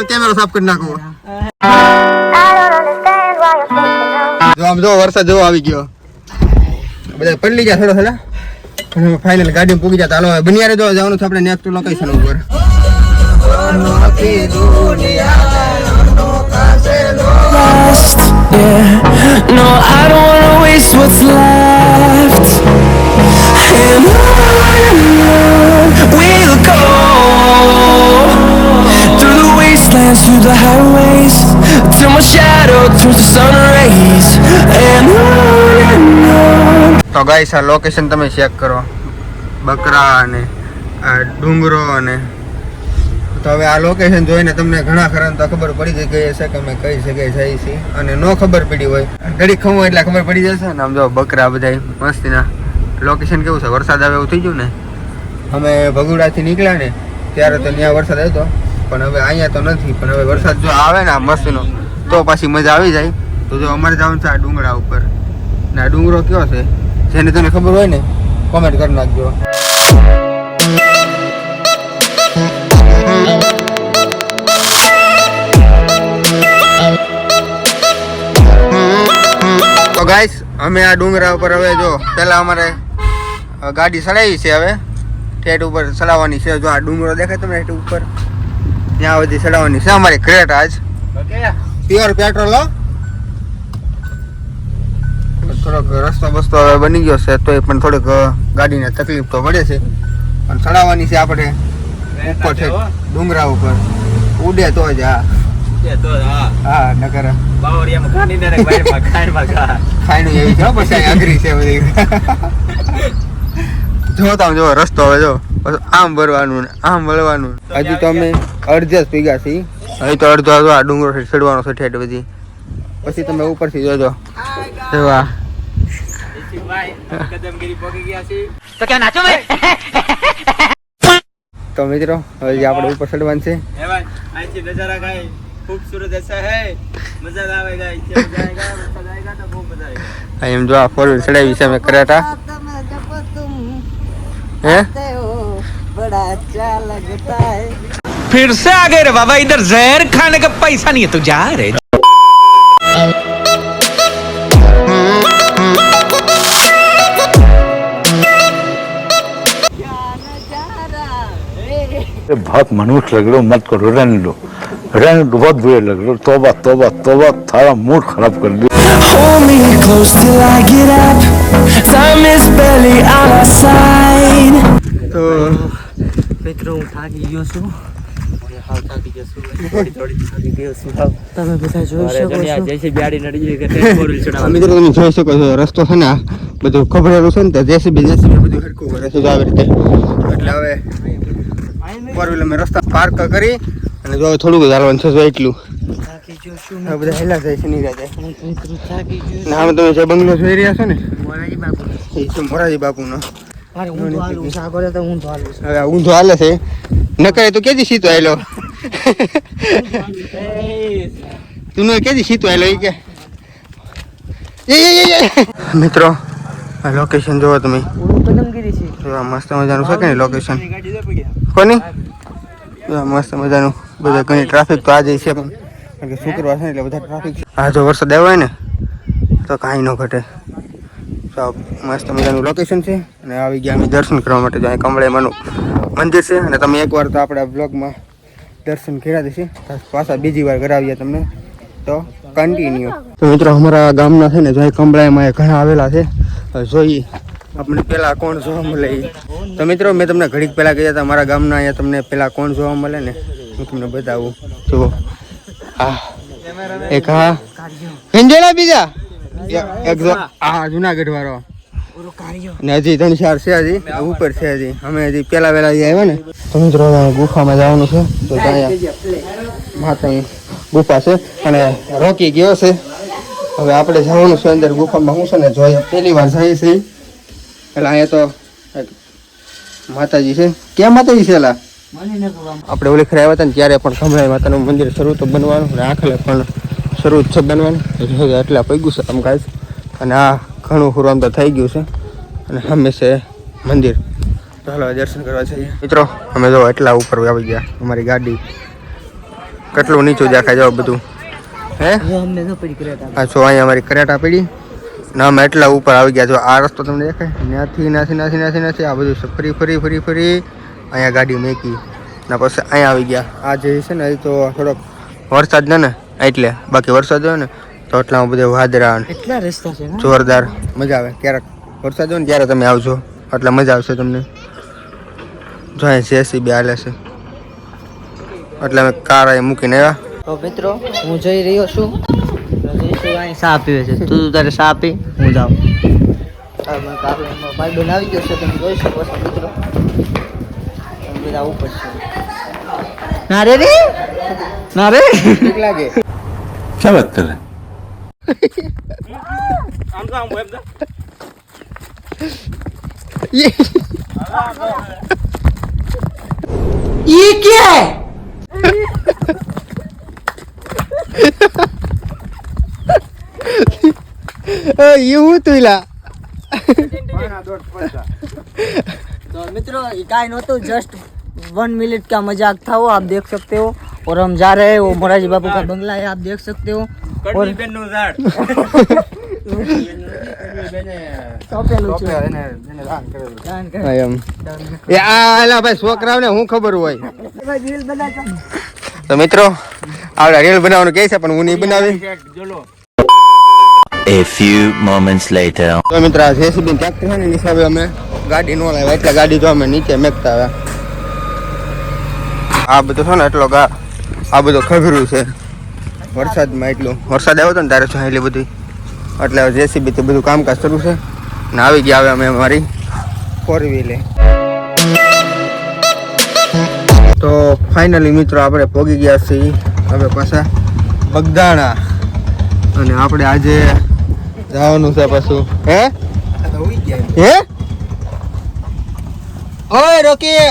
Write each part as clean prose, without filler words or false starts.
કેમેરો સાફ કરી નાખો. જો આમ જો વરસાદ જેવો આવી ગયો, બધા પડી ગયા થોડા થોડા. ફાઇનલ ગાડી પૂગી જતા. હાલો બનિયારે જો જવાનું છે આપણે નેક્સ્ટ લોકેશન ઉપર. No, I don't wanna waste what's left. And on we'll go through the wastelands, through the highways, till my shadow turns to sun rays. And on. તો ગાઈસ આ લોકેશન તમે ચેક કરો, બકરા અને આ ડુંગરો. અને તો હવે આ લોકેશન જોઈને તમને ઘણા ખરાને તો ખબર પડી ગઈ હશે કે અમે કઈ જગ્યાએ જઈએ છીએ. અને નો ખબર પડી હોય ઘડી ખમો એટલે ખબર પડી જશે ને. આમ જો બકરા બધા મસ્તીના. લોકેશન કેવું છે, વરસાદ આવે એવું થઈ ગયું ને. અમે ભગુડાથી નીકળ્યા ને ત્યારે તો ત્યાં વરસાદ હતો, પણ હવે અહીંયા તો નથી. પણ હવે વરસાદ જો આવે ને આ મસ્તીનો તો પાછી મજા આવી જાય. તો જો અમારે જવાનું છે આ ડુંગરા ઉપર. ને આ ડુંગરો કયો છે જેને તને ખબર હોય ને કોમેન્ટ કરી નાખજો. તો ગાઈસ અમે આ ડુંગરા ઉપર હવે જો પેલા અમારે ગાડી ચડાવી છે, હવે ઠેઠ ઉપર ચડાવવાની છે. જો આ ડુંગરો દેખાય તમને ઠેઠ ઉપર, ત્યાં બધી ચડાવવાની છે અમારી ક્રેટ. આજ પ્યોર પેટ્રોલ. થોડોક રસ્તો બસ્તો હવે બની ગયો છે તો પણ થોડીક ગાડીને તકલીફ તો પડે છે, પણ ચડાવવાની છે આપણે ઉપર છે ડુંગરા ઉપર. ઉડે તો જ. હા નકર ખાઈનું એવી છે પછી અઘરી છે બધી. જોતા જો રસ્તો હવે જો આમ ભરવાનું ને આમ વળવાનું. હજુ તો અમે અડધે જ પીગા છીએ. હજી તો અડધો આ ડુંગરો ચડવાનો છે ઠેઠ બધી. પછી તમે ઉપરથી જોજો. જોવા તો ક્યાં નાચો ભાઈ. તો મિત્રો હવે આપણે ઉપર ચડવાનું છે. नजारा का खूबसूरत ऐसा है, मजा आएगा. इससे मजा आएगा, वरसाद आएगा तो बहुत मजा आएगा. એમ જો આ ફોર વ્હીલ ચડાવી છે અમે કરાટા. હે बड़ा अच्छा लगता है. फिर से आ गए रे बाबा, इधर जहर खाने का पैसा नहीं है, तू जा रे. बहुत मनुष्य लग रहे हो, मत करो, रहने दो बहुत बुरे लग रहे हो. तौबा तौबा तौबा, थारा मूड खराब कर दिया. Hold me close till I get up. Time is barely on our side. તો મિત્રો હું થાકી ગયો છું. હાલ થાકી ગયો છું. થોડી થાકી ગયો છું. તમે બધા જોઈ શકો છો. જૈસે ગાડી નડી ગઈ કે ફોર વ્હીલ ચડાવવા. મિત્રો તમે જોઈ શકો છો રસ્તો છે ને બધું ખબરેલું છે ને તો જેસીબી બધું હરખું કરે છે આવી રીતે. એટલે હવે ફોર વ્હીલ અમે રસ્તા પાર્ક કરી અને જો થોડુંક ચાલવાનું છે જો એટલું. થાકી ગયો છું. આ બધા હેલા જાય છે નિરાતે. મિત્રો થાકી ગયો છું. ને આમ તમે જે બંગલો જોઈ રહ્યા છો ને મોરારી બાપુ. એ છે મોરારી બાપુનો. મારે ઊંધો હાલવું છે. આગળ તો ઊંધો હાલવું છે. હવે ઊંધો હાલે છે નકરે તો કેજી સીતો આયલો. તું કેજી સીતો આયલો એ કે. મિત્રો આ લોકેશન જોવો તમે. કદમગીરી છે. મસ્ત મજાનું છે કે નહીં લોકેશન કોની. મસ્ત મજાનું બધા ઘણી ટ્રાફિક તો આજે છે પણ કારણ કે શુક્રવાર છે એટલે બધા ટ્રાફિક છે. આ જો વરસાદ આવ્યો હોય ને તો કાંઈ ન ઘટે. તો મસ્ત મજાનું લોકેશન છે અને આવી ગયા અમે દર્શન કરવા માટે. જો અહીં કમળાઈમાનું મંદિર છે અને તમે એકવાર તો આપણા બ્લોગમાં દર્શન કર્યા છે, પાછા બીજી વાર કરાવીએ તમને તો કન્ટિન્યુ. તો મિત્રો અમારા ગામના છે ને જો કમળાઈમાં ઘણા આવેલા છે. જોઈએ આપણે પેલા કોણ જોવા મળે. તો મિત્રો મેં તમને ઘડીક પહેલા કહ્યા હતા મારા ગામના અહીંયા તમને પેલા કોણ જોવા મળે ને હું તમને બતાવું. જુઓ હા એક હા હિંજોળા બીજા એક આ જુનાગઢ વાળો ને હજી 3-4 છે હજી ઉપર છે. હજી અમે હજી પેલા વેલા આવ્યા ને. તો મિત્રો ગુફામાં જવાનું છે તો ત્યાં માતાની ગુફા છે અને રોકી ગયો છે. હવે આપણે જવાનું છે અંદર ગુફામાં. હું છે ને જોઈએ પહેલી વાર જઈએ છીએ એટલે અહીંયા તો માતાજી છે. ક્યાં માતાજી છે એલા આપણે ઓલી ખરે આવ્યા હતા ને ત્યારે પણ કમળાઈ માતાનું મંદિર શરૂ તો બનવાનું અને આખલે પણ શરૂ છે બનવાનું. એટલા પગ્યું છે આમ કાંઈ અને આ ઘણું ખરું આમ તો થઈ ગયું છે અને સામે છે મંદિર. તો હાલો દર્શન કરવા જઈએ મિત્રો. અમે જો એટલા ઉપર આવી ગયા. અમારી ગાડી કેટલું નીચું દેખાય જાવ બધું. હે અમને તો પડી કર્યા હા જો અહીંયા અમારી કરેટા પડી ના અમે એટલા ઉપર આવી ગયા. જો આ રસ્તો તમને દેખાય ત્યાંથી આ બધું ફરી અહીંયા ગાડી મેકી ના પછી અહીંયા આવી ગયા. આ જે છે ને એ તો થોડોક વરસાદ ને એટલે બાકી વરસાદ હોય ને તો એટલામાં બધે વાદળા એટલા રસ્તા છે ને જોરદાર મજા આવે. ક્યારેક વરસાદ હોય ને ત્યારે તમે આવજો એટલે મજા આવશે તમને. જો અહીં JCB હાલે છે એટલે અમે કાર અહીં મૂકીને આવ્યા. તો મિત્રો હું જઈ રહ્યો છું ચા પીવે છે. તું તારે ચા પી હું જાઉં. ભાઈ બેન આવી ગયો છે તમે જોઈ શકો છો મિત્રો. બધા ઉપર છે ના રે ઠીક લાગે क्या बात कर रहे हैं ये क्या है એવું તું લા तो मित्रों ये काई नहोતું जस्ट 1 मिनट का मजाक था वो आप देख सकते हो. और हम जा रहे हैं वो मोरारजी बापू का बंगला है आप देख सकते हो. और એમ એ આલા ભાઈ છોકરાઓને હું ખબર હોય. તો મિત્રો આવડા રીલ બનાવવાનું કહે છે પણ હું નહીં બનાવી. A few moments later. તો મિત્રો આ JCB ટ્રેક્ટર છે ને એની હિસાબે અમે ગાડી નો લાવ્યા એટલે ગાડી તો અમે નીચે મેકતા આવ્યા. આ બધું છે ને એટલો આ બધું ખભરું છે વરસાદમાં. એટલું વરસાદ આવ્યો હતો ને તારે એટલી બધી એટલે JCB થી બધું કામકાજ શરૂ છે ને આવી ગયા હવે અમે અમારી 4 વ્હીલે. તો ફાઇનલી મિત્રો આપણે પહોંચી ગયા છીએ હવે પાછા બગદાણા અને આપણે આજે જવાનું છે પાછું. હે ઓય રોકી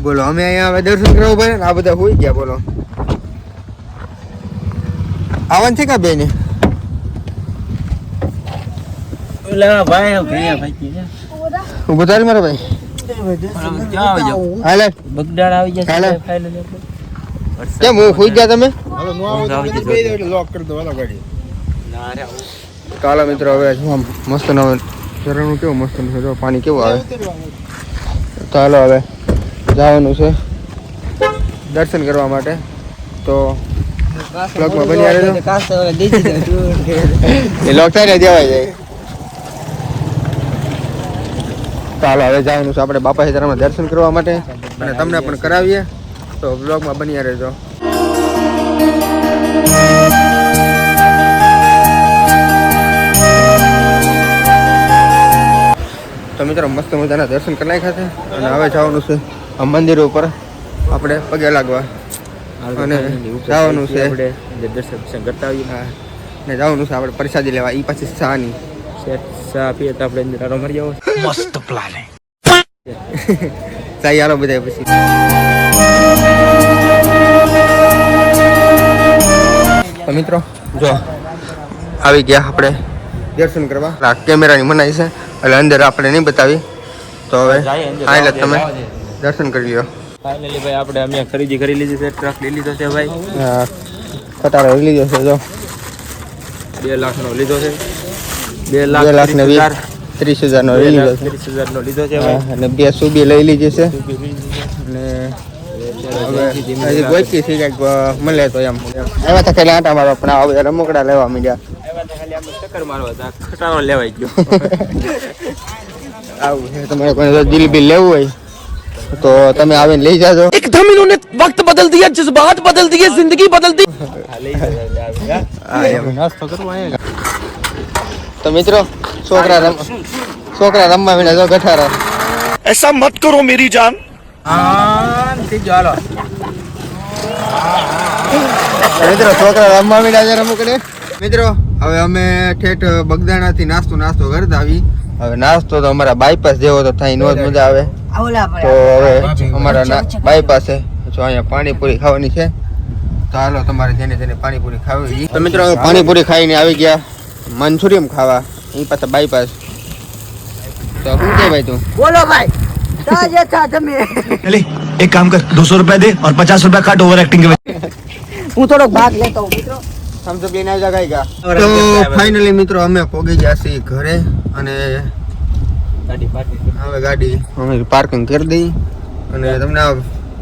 બોલો અમે અહીંયા હવે દર્શન કરવા પડે ને આ બધા હોઈ ગયા. બોલો આવવાનું છે કા બેન ઉભો થાય મારા ભાઈ હાલે બગડાણા આવી જશે હાલે. ફાઇનલી કેમ હું હોઈ ગયા તમે કાલા મિત્રો હવે આમ મસ્ત ન ઝરણું કેવું મસ્ત છે જો પાણી કેવું આવે. તો હાલો હવે જવાનું છે દર્શન કરવા માટે. તો બ્લોગમાં બન્યા રહેજો. એ લોક થાય ને દેવાય જાય. તો હાલો હવે જવાનું છે આપણે બાપા સીતારામના દર્શન કરવા માટે અને તમને પણ કરાવીએ. તો બ્લોગમાં બન્યા રહેજો. તો મિત્રો મસ્ત મજાના દર્શન કરી નાખ્યા છે અને હવે જવાનું છે આ મંદિર ઉપર આપણે પગે લાગવા અને જવાનું છે દર્શન કરતા આવીએ. હા ને જવાનું છે આપણે પ્રસાદી લેવા. એ પછી શાની ચા પીએ તો આપણે અંદર આરો મરી જાવ. मस्त प्लान है. ચાઈ આલો બધા પછી. તો મિત્રો જો આવી ગયા આપણે દર્શન કરવા. આ કેમેરાની મનાઈ છે એટલે અંદર આપણે નહીં બતાવી. તો હવે હા તમે દર્શન કરી લ્યો. ફાઇનલી ભાઈ આપણે અમે ખરીદી કરી લીધી છે. ટ્રક લઈ લીધો છે ભાઈ. ખટારો લઈ લીધો છે જો 2 લાખનો લીધો છે. 2 લાખ ને 30,000 નો લઈ લીધો છે. 30,000 નો લીધો છે ભાઈ. અને 2 સુબી લઈ લીધી છે અને હવે હજી ગોઈકી છે કંઈક મળે તો એમ એવા તો ખાલી આંટા મારવા પણ હવે રમકડા લેવા માંડ્યા. ખાલી આપણે ચક્કર મારવા હતા. ખટારો લેવાઈ ગયો. આવું છે. તમારે કોઈ દિલ બિલ લેવું હોય તો તમે આવીને લઈ જાજો. एकदम इन्होंने वक्त बदल दिया जज्बात बदल दिए जिंदगी बदल दी નાસ્તો કરવો અહીંયા. તો મિત્રો છોકરા રમવા વિના જો ગઠારા. ऐसा मत करो मेरी जान મિત્રો છોકરા રમવા વિના છે રમકડે. મિત્રો હવે અમે ઠેઠ બગદાણાથી નાસ્તો કરતા આવી. હવે નાસ્તો તો અમારા બાયપાસ જેવો તો થાય નો જ મજા આવે. તો હવે અમારા બાયપાસે જો અહીંયા પાણીપુરી ખાવાની છે. તો હાલો તમારે જેને પાણીપુરી ખાવી. તો મિત્રો પાણીપુરી ખાઈને આવી ગયા મંચુરિયમ ખાવા. એ પાછા બાયપાસ. તો તો શું કે ભાઈ તું બોલો ભાઈ તાજે થા તમે चले एक काम कर 200 रुपया दे और 50 रुपया काट ओवर एक्टिंग के वजह હું થોડોક ભાગ લેતો હું મિત્રો સમજો લઈને આવી જા ગાઈ તો ફાઇનલી મિત્રો અમે પહોંચી ગયા છીએ ઘરે અને હવે ગાડી અમે પાર્કિંગ કરી દઈ અને તમને આ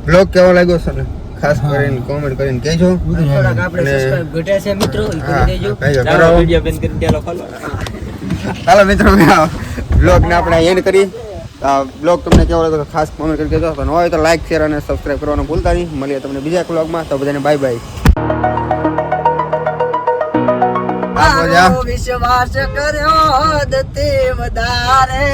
બ્લોગ કેવો લાગ્યો છે ને ખાસ કરીને કોમેન્ટ કરીને કહેજો થોડાક આપણે સબસ્ક્રાઇબ ઘટ્યા છે મિત્રો ઈ કરી દેજો કરાવો વિડિયો બેન કરીને ચાલો ખોલો ચાલો મિત્રો બ્લોગ ને આપણે એન્ડ કરી બ્લોગ તમને કેવો લાગ્યો તો ખાસ કોમેન્ટ કરી કહેજો તો ન હોય તો લાઈક શેર અને સબસ્ક્રાઇબ કરવાનું ભૂલતા નહીં મળીએ તમને બીજા એક બ્લોગમાં તો બધાને બાય બાય વિશ્વાસ કર્યો દતે વધારે